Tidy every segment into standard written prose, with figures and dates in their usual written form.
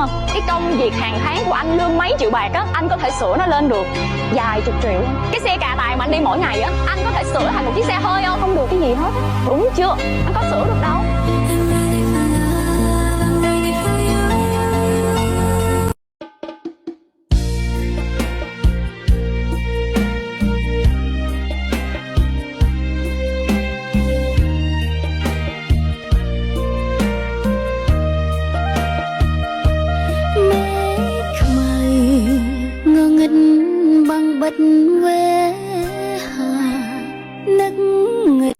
không? Cái công việc hàng tháng của anh lương mấy triệu bạc á, anh có thể sửa nó lên được vài chục triệu. Cái xe cà tài mà anh đi mỗi ngày á, anh có thể sửa thành một chiếc xe hơi không? Không được cái gì hết. Đúng chưa? Anh có sửa được đâu. Bằng bật quê hà nước người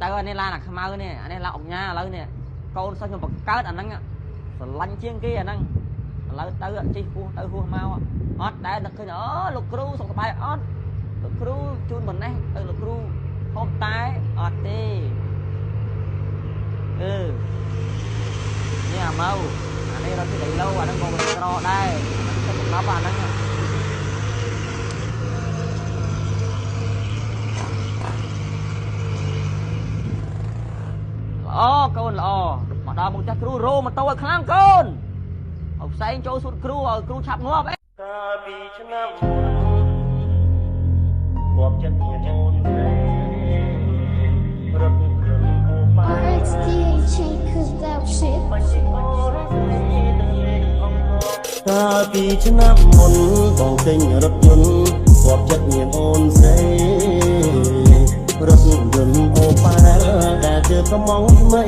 tao anh la là khăm ơi nè, anh la ổng nha lấy nè, con sao cho bật cát anh nắng, lanh chiên kia anh nắng, lấy tao chi tao hua mau, ót đá được cái nữa, lục cừu sòng bài ót, lục cừu chun mình này, lục cừu hôm tái ót đi, nha mau, anh đây là cái đầy lâu anh đang còn mình rò đây, anh sẽ một lá bàn nắng. Con lọ mà đào một chắc cừu rô mà tao ở khang con học say cho sụt cừu ở cừu chạm ngọt ấy ta vì chân nam môn vòng tình rất nhún hoặc chất nhiệm ôn say rất nhún ô pa đã chưa có mong mây